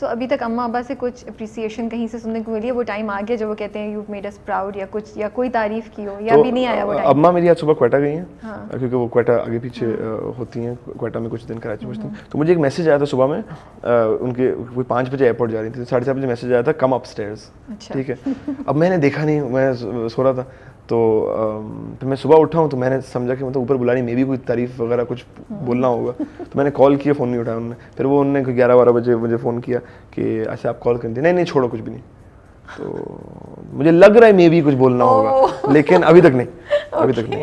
सो अभी तक अम्मा अब्बा से कुछ अप्रिसिएशन कहीं से सुनने को मिली है? वो टाइम आ गया जब वो कहते हैं यू मेड अस प्राउड, या कुछ, या कोई तारीफ की हो, या तो अभी नहीं आया वो टाइम? अम्मा मेरी आज सुबह क्वेटा गई हैं, हाँ। क्योंकि वो क्वेटा आगे पीछे होती हैं, क्वेटा में कुछ दिन, कराची में कुछ दिन। तो मुझे एक मैसेज आया था सुबह में, उनके वो 5 बजे एयरपोर्ट जा रही थी, 7:30 बजे मैसेज आया था, कम अपस्टेयर्स। अच्छा। ठीक है। अब मैंने देखा नहीं, मैं सो रहा था, तो फिर मैं सुबह उठा हूँ तो मैंने समझा कि मतलब ऊपर बुला नहीं, मे भी कोई तारीफ वगैरह कुछ बोलना होगा, तो मैंने कॉल किया, फ़ोन नहीं उठाया उन्होंने। फिर वो उन्होंने 11-12 बजे मुझे फ़ोन किया कि अच्छा आप कॉल करते, नहीं छोड़ो कुछ भी नहीं। तो मुझे लग रहा है मे भी कुछ बोलना होगा, लेकिन अभी तक नहीं, अभी तक नहीं,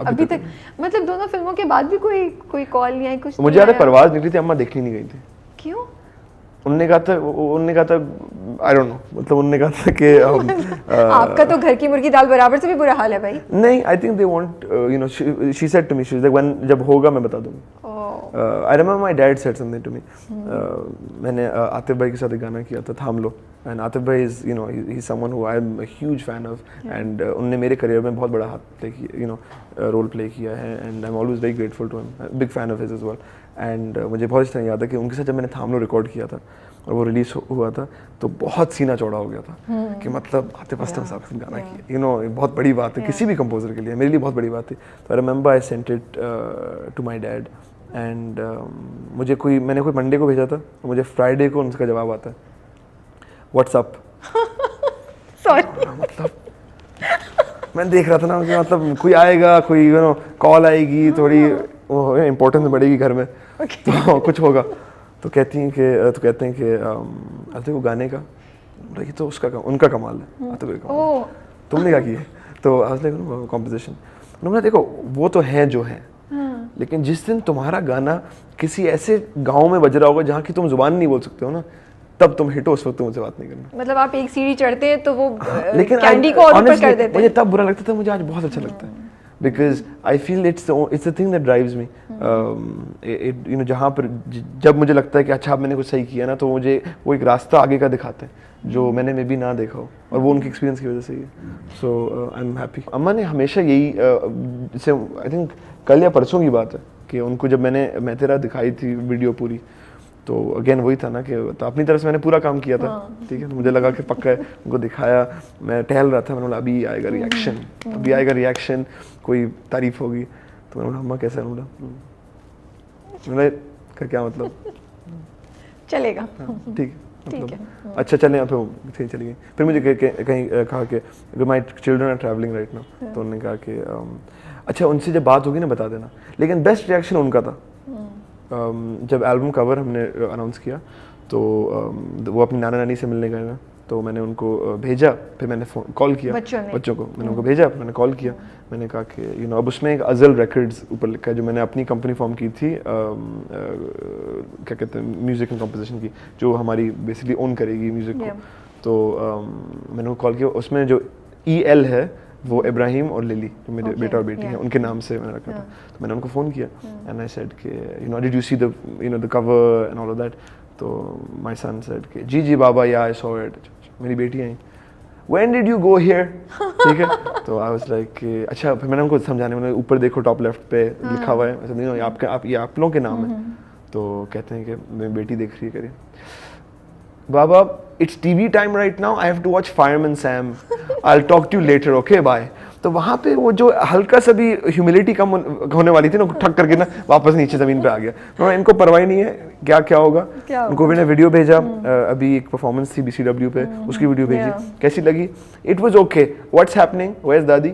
अभी तक मतलब दोनों फिल्मों के बाद भी कोई कॉल या कुछ? मुझे याद है परवाज़ निकली थी, अम्मा देखने नहीं गई थी। क्यों? उन्होंने कहा था आई डोंट नो, मतलब उन्होंने कहा था कि आपका तो घर की मुर्गी दाल बराबर से भी बुरा हाल है भाई। नहीं, I think they want, you know, she said to me, she was like when, जब होगा मैं बता दूंगी। I remember my dad said something to me. मैंने आतिफ भाई के साथ एक गाना किया था, थाम लो, एंड आतिफ भाई is, you know, he is someone who I am a huge fan of, and उन्होंने मेरे करियर में बहुत बड़ा हाथ प्ले किया, यू नो, रोल प्ले किया है, and I am always very grateful to him, big fan of his as well. And मुझे बहुत इस तरह याद है कि उनके साथ जब मैंने थाम लो रिकॉर्ड किया था और वो रिलीज हुआ था, तो बहुत सीना चौड़ा हो गया था कि मतलब आतिफ असलम साहब से गाना किया, यू नो, बहुत बड़ी बात है किसी भी कंपोजर के लिए, मेरे लिए बहुत बड़ी बात थी। तो I remember I sent it to my dad, and मैंने कोई मंडे को भेजा था, मुझे फ्राइडे को उनका जवाब आता है, व्हाट्सअप। सॉरी। मतलब मैं देख रहा था ना कि मतलब कोई आएगा, कोई, यू नो, कॉल आएगी, थोड़ी इम्पोर्टेंस बढ़ेगी घर में, तो कुछ होगा। तो कहते हैं कि अरे वो गाने का, ये तो उनका कमाल है, तुमने क्या किया? तो कॉम्पोजिशन, उन्होंने देखो वो तो है जो है, लेकिन जिस दिन तुम्हारा गाना किसी ऐसे गांव में बज रहा होगा जहाँ की तुम जुबान नहीं बोल सकते हो ना, तब तुम हिट हो, उस वक्त तुम मुझसे बात नहीं करना। मतलब आप एक सीढ़ी चढ़ते हैं तो वो लेकिन कैंडी को और ऊपर कर देते हैं। मुझे तब बुरा लगता था, मुझे आज बहुत अच्छा लगता है, because I feel it's the thing that drives me, you know, जहाँ पर जब मुझे लगता है कि अच्छा मैंने कुछ सही किया ना, तो मुझे वो एक रास्ता आगे का दिखाते हैं जो मैंने मे बी ना देखा हो, और वो उनके एक्सपीरियंस की वजह से ही है। सो आई एम हैप्पी। अम्मा ने हमेशा यही, जैसे आई थिंक कल या परसों की बात है कि उनको जब मैं तेरा दिखाई थी वीडियो पूरी, तो अगेन वही था ना कि तो अपनी तरफ से मैंने पूरा काम किया था, ठीक है, मुझे लगा कि पक्का है, उनको दिखाया, मैं टहल रहा था, मैंने बोला अभी आएगा रिएक्शन, अभी आएगा रिएक्शन, कोई तारीफ होगी, तो मैंने बोला अम्मा कैसा है, मैंने का क्या मतलब चलेगा, ठीक है, अच्छा चलें, फिर चली गई। फिर मुझे कहीं कहा कि my children are travelling right now, तो उन्होंने कहा कि अच्छा उनसे जब बात होगी ना बता देना। लेकिन बेस्ट रिएक्शन उनका था जब एल्बम कवर हमने अनाउंस किया, तो वो अपनी नाना नानी से मिलने गए ना, तो मैंने उनको भेजा, फिर मैंने कॉल किया बच्चों को, मैंने उनको भेजा, मैंने कॉल किया, मैंने कहा कि यू नो, अब उसमें एक अज़ल रिकॉर्ड्स ऊपर लिखा है जो मैंने अपनी कंपनी फॉर्म की थी, क्या कहते हैं, म्यूज़िक एंड कंपोजिशन की, जो हमारी बेसिकली ओन करेगी म्यूज़िक को। तो मैंने उनको कॉल किया, उसमें जो EL है वो इब्राहिम और लिली, जो मेरे बेटा और बेटी हैं, उनके नाम से मैंने रखा था। तो मैंने उनको फ़ोन किया, एंड आई सेड कि you know, did you see the, you know, the cover and all of that. तो माय सन सेड कि जी बाबा, या आई सॉ इट। मेरी बेटी आई, when did you go here, ठीक है। तो आई वाज लाइक अच्छा, फिर मैंने उनको समझाने, मैंने ऊपर देखो टॉप लेफ्ट पे लिखा हुआ है, ऐसा नहीं, ये आप लोगों के नाम है। तो कहते हैं कि मेरी बेटी देख रही है, करिए बाबा, it's TV time right now, I have to watch Fireman Sam, I'll talk to you later, okay, bye। तो वहाँ पे वो जो हल्का सा भी ह्यूमिलिटी कम होने वाली थी ना, ठक करके ना वापस नीचे ज़मीन पे आ गया। तो इनको परवाह नहीं है क्या होगा। उनको मैंने वीडियो भेजा, अभी एक परफॉर्मेंस थी BCW पे, उसकी वीडियो भेजी, कैसी लगी, it was okay, what's happening, where is दादी।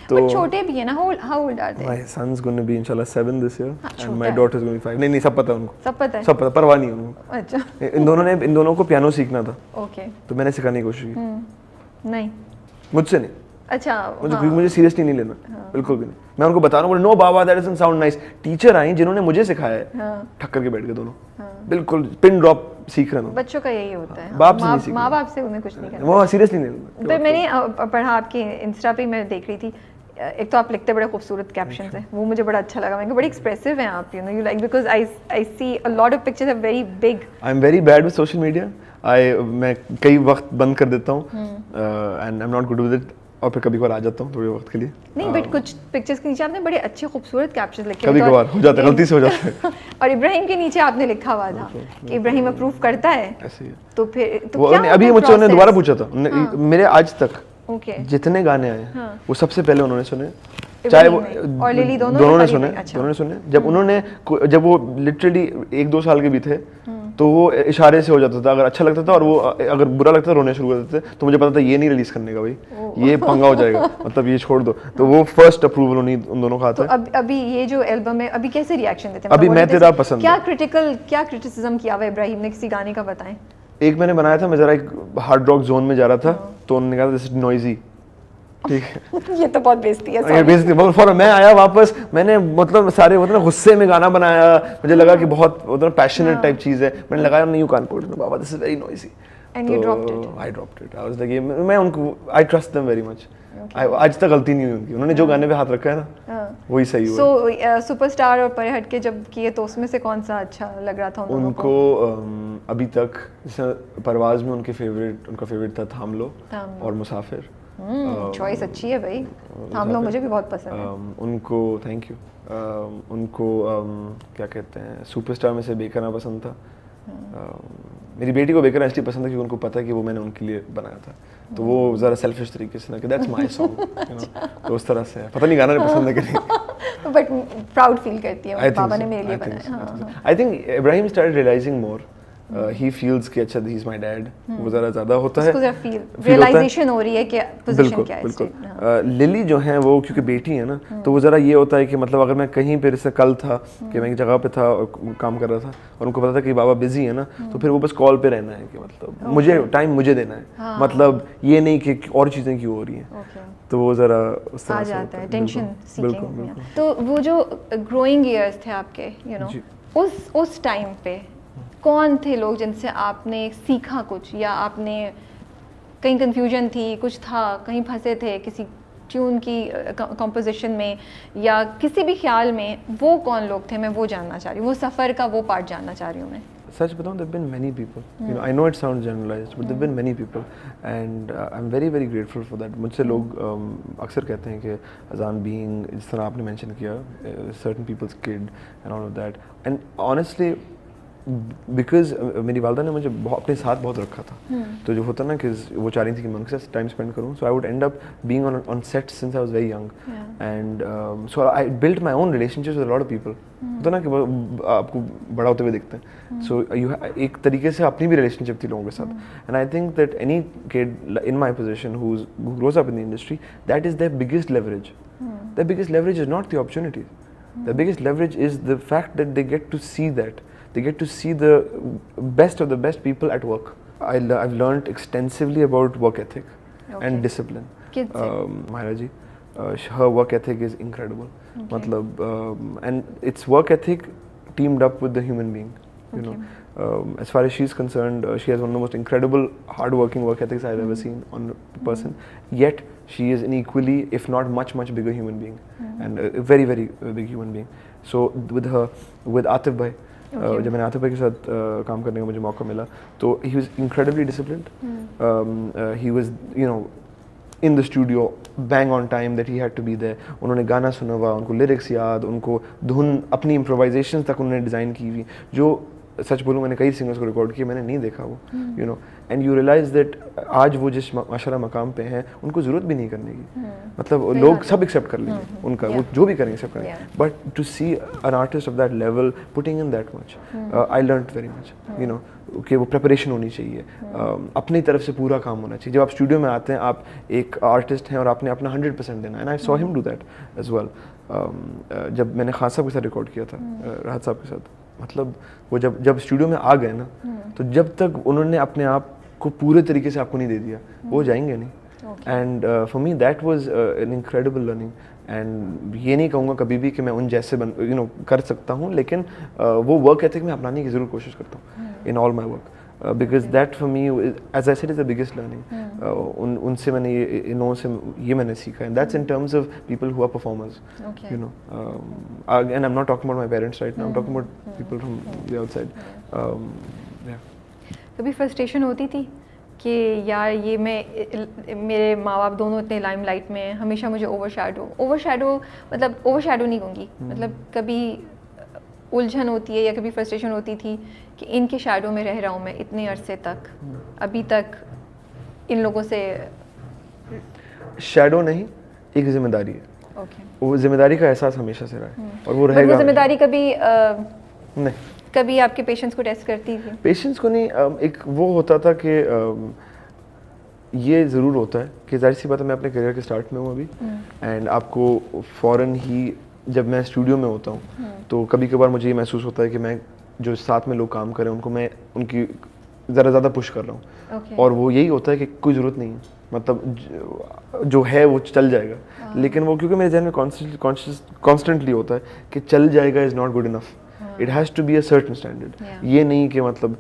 तो छोटे भी है ना, how old are they? My son's going to be inshallah 7 this year, and my daughter's going to be 5। नहीं सब पता है उनको, सब पता, परवाह नहीं उनको। अच्छा, इन दोनों को पियानो सीखना था, ओके, तो मैंने सिखाने की कोशिश की, नहीं, मुझसे नहीं, अच्छा, मुझे सीरियसली नहीं लेना, बिल्कुल भी नहीं। मैं उनको बता रहा हूँ, नो बाबा, that doesn't sound nice. Teacher आई जिन्होंने मुझे सिखाया है, ठक्कर के बैठ गए दोनों, बिल्कुल पिन ड्रॉप सीख रहे हैं। बच्चों का यही होता है, माँ बाप से उन्हें कुछ नहीं करना, वो सीरियसली नहीं लेना। तो मैंने पढ़ा आपके इंस्टा पे, मैं देख रही थी, एक तो आप लिखते बड़े खूबसूरत कैप्शंस हैं, वो मुझे बड़ा अच्छा लगा, मैंने बड़ी एक्सप्रेसिव हैं आप, you know, you like, because I see a lot of pictures are very big. I am very bad with social media, मैं कई वक्त बंद कर देता हूँ, and I am not good with it. और फिर कभी कभार आ जाता हूँ थोड़े वक्त के लिए। नहीं बट कुछ पिक्चर्स के नीचे आपने बड़े अच्छे खूबसूरत कैप्शन लिखे कभी कभार हो जाता है, गलती से हो जाता है। और इब्राहिम के नीचे आपने लिखा हुआ था कि इब्राहिम अप्रूव करता है, ऐसे ही है। तो फिर तो वो क्या अभी मुझसे उन्होंने दोबारा पूछा था, मेरे आज तक जितने गाने आए वो सबसे पहले उन्होंने सुने, चाहे वो और लिली दोनों ने सुने, दोनों ने सुने। जब उन्होंने जब वो लिटरली 1-2 साल के भी थे तो वो इशारे से हो जाता था, अगर अच्छा लगता था और वो अगर बुरा लगता था रोने शुरू कर देते थे, तो मुझे पता था ये नहीं रिलीज करने का भाई, ये पंगा हो जाएगा, मतलब ये छोड़ दो। तो वो फर्स्ट अप्रूवल उन दोनों का आता है। तो अभी ये जो एल्बम है अभी कैसे रिएक्शन देते हैं? अभी मैं तेरा पसंद, क्या क्रिटिसिज्म किया हुआ इब्राहिम ने किसी गाने का, बताएं। एक मैंने बनाया था, मैं जरा एक हार्ड रॉक जोन में जा रहा था तो उन्होंने कहा दिस इज नॉइजी, ठीक है। ये तो बहुत बेइज्जती है, ये बेइज्जती मगर फॉर मैं आया वापस, मैंने मतलब सारे मतलब गुस्से में गाना बनाया, मुझे लगा कि बहुत मतलब पैशनेट टाइप चीज है, मैंने लगाया नहीं, you can't put it Baba, this is very noisy, and you dropped it. I dropped it. I was like मैं उनको I trust them very much, आज तक गलती नहीं हुई उनकी, उन्होंने जो गाने पे हाथ रखा है ना वही सही हुआ। सो सुपरस्टार और परे हट के जब किए तो उसमें से कौन सा अच्छा लग रहा था उनको? अभी तक जैसे परवाज़ में उनका फेवरेट था थाम लो और मुसाफिर। चॉइस अच्छी है भाई, थाम लो मुझे भी बहुत पसंद है। उनको थैंक यू। उनको क्या कहते हैं, सुपरस्टार में से बेकना पसंद था। मेरी बेटी को बेकना इसलिए पसंद है क्योंकि उनको पता है कि वो मैंने उनके लिए बनाया था, तो वो ज़रा सेल्फिश तरीके से ना कि that's my song, you know, तो उस तरह से पता नहीं गाना नहीं पसंद है कि नहीं, बट प्राउड फील करती है बाबा ने मेरे लिए बनाया। I think Ibrahim started realising more, he feels कि अच्छा ही इज माय डैड, वो ज़रा ज़्यादा होता है, रियलाइजेशन हो रही है कि पोजीशन क्या है। बिल्कुल। लिली जो है वो क्योंकि बेटी है ना, तो वो ज़रा ये होता है कि मतलब अगर मैं कहीं पे जैसे कल था कि मैं एक जगह पे था और काम कर रहा था और उनको पता था कि बाबा बिजी है ना, तो फिर वो बस कॉल पे रहना है कि मतलब मुझे टाइम मुझे देना है, मतलब ये नहीं कि और चीज़ें क्यों हो रही हैं, तो वो ज़रा उस तरह आ से जाता है टेंशन सीकिंग। तो वो जो ग्रोइंग ईयर्स थे आपके, यू नो, उस टाइम पे कौन थे लोग जिनसे आपने सीखा कुछ, या आपने कहीं कंफ्यूजन थी, कुछ था, कहीं फंसे थे किसी ट्यून की कंपोजिशन में या किसी भी ख्याल में, वो कौन लोग थे? मैं वो जानना चाह रही हूँ, वो सफ़र का वो पार्ट जानना चाह रही हूँ मैं। सच बताऊं, there have been many people, you know, I know it sounds generalized, but there have been many people and I'm very very grateful for that. मुझसे लोग अक्सर कहते हैं कि अजान being, जिस तरह आपने mention किया, certain people's kid and all of that, and honestly because मेरी वालदा ने मुझे अपने साथ बहुत रखा था, तो जो होता ना कि वो चाह रही थी कि मैं उनके साथ टाइम स्पेंड करूँ, so I would end up being on set since I was very young, and so I built my own relationships with a lot of people. होता ना कि आपको बड़ा होते हुए दिखते हैं, सो यू एक तरीके से अपनी भी रिलेशनशिप थी लोगों के साथ, and I think that any kid in my position who grows up in the industry, that is their biggest leverage. Their biggest leverage is not the opportunity. Their biggest leverage is the fact that they get to see that. They get to see the best of the best people at work. I've learned extensively about work ethic and discipline. Mahira ji, her work ethic is incredible. Matlab, and it's work ethic teamed up with the human being. You know, as far as she's concerned, she has one of the most incredible, hard-working work ethics I've ever seen on a person. Yet she is an equally, if not much bigger human being, and a very very big human being. So with Atif bhai, जब मैंने आतिफ भाई के साथ काम करने का मुझे मौका मिला, तो he was incredibly disciplined. He was, you know, in the studio bang on time that he had to be there. उन्होंने गाना सुना हुआ, उनको लिरिक्स याद, उनको धुन अपनी इम्प्रोवाइजेशन तक उन्होंने डिज़ाइन की हुई, जो सच बोलूँ मैंने कई सिंगर्स को रिकॉर्ड किया, मैंने नहीं देखा वो, you know, and you realise that आज वो जिस माशाल्लाह मकाम पे हैं उनको ज़रूरत भी नहीं करने की, मतलब लोग सब एक्सेप्ट कर लेंगे उनका, वो जो भी करेंगे एक्सेप्ट करेंगे, but to see an artist of that level putting in that much, I learned very much, you know, कि वो प्रिपरेशन होनी चाहिए, अपनी तरफ से पूरा काम होना चाहिए। जब आप स्टूडियो में आते हैं, आप एक आर्टिस्ट हैं और आपने अपना 100% देना है, and I saw him do that as well. जब मैंने खान साहब के साथ रिकॉर्ड किया था, राहत साहब के साथ, मतलब वो जब स्टूडियो में आ गए ना, तो जब तक उन्होंने अपने आप को पूरे तरीके से आपको नहीं दे दिया, वो जाएंगे नहीं, and for me that was an incredible learning. And ये नहीं कहूँगा कभी भी कि मैं उन जैसे कर सकता हूँ, लेकिन वो वर्क एथिक में अपनाने की ज़रूर कोशिश करता हूँ in all my work, because that for me, as I said, is the biggest learning. उनसे मैंने इनों से ये मैंने सीखा, and that's in terms of people who are performers. You know, and I'm not talking about my parents right now. I'm talking about people from the outside. Yeah. कभी frustration होती थी कि यार ये मेरे माँ बाप दोनों इतने लाइमलाइट में हैं, हमेशा मुझे मतलब ओवरशैडो नहीं कहूँगी, मतलब कभी उलझन होती है या कभी फ्रस्ट्रेशन होती थी कि इनके शैडो में रह रहा हूँ मैं इतने अरसे तक, अभी तक इन लोगों से। शैडो नहीं, एक जिम्मेदारी है। ओके। वो जिम्मेदारी का एहसास हमेशा से रहा है और वो रहेगा। वो जिम्मेदारी कभी नहीं, कभी आपके पेशेंस को टेस्ट करती थी? पेशेंस को नहीं, एक वो होता था कि ये ज़रूर होता है कि जाहिर सी बात है मैं अपने करियर के स्टार्ट में हूँ अभी, एंड आपको फ़ौरन ही जब मैं स्टूडियो में होता हूँ तो कभी कभार मुझे ये महसूस होता है कि मैं जो साथ में लोग काम करें उनको मैं उनकी ज़रा ज़्यादा पुश कर रहा हूँ। okay. और वो यही होता है कि कोई ज़रूरत नहीं है, मतलब जो है वो चल जाएगा। लेकिन वो क्योंकि मेरे जहन में कॉन्स्टेंटली होता है कि चल जाएगा is not good enough, it has to be a certain standard. ये नहीं कि मतलब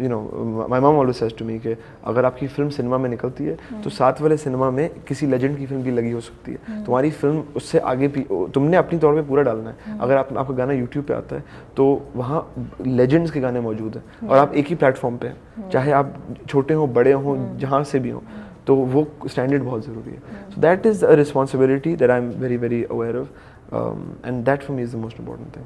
you know my mom always says to me कि अगर आपकी फिल्म सिनेमा में निकलती है तो साथ वाले सिनेमा में किसी लेजेंड की फिल्म भी लगी हो सकती है, तुम्हारी फिल्म उससे आगे तुमने अपनी तौर पे पूरा डालना है। अगर आपका गाना यूट्यूब पे आता है तो वहाँ लेजेंड्स के गाने मौजूद हैं और आप एक ही प्लेटफॉर्म पे हैं, चाहे आप छोटे हों बड़े हों जहाँ से भी हों, तो वो स्टैंडर्ड बहुत ज़रूरी है। So that is a responsibility that I am very very aware of, and that for me is the most important thing.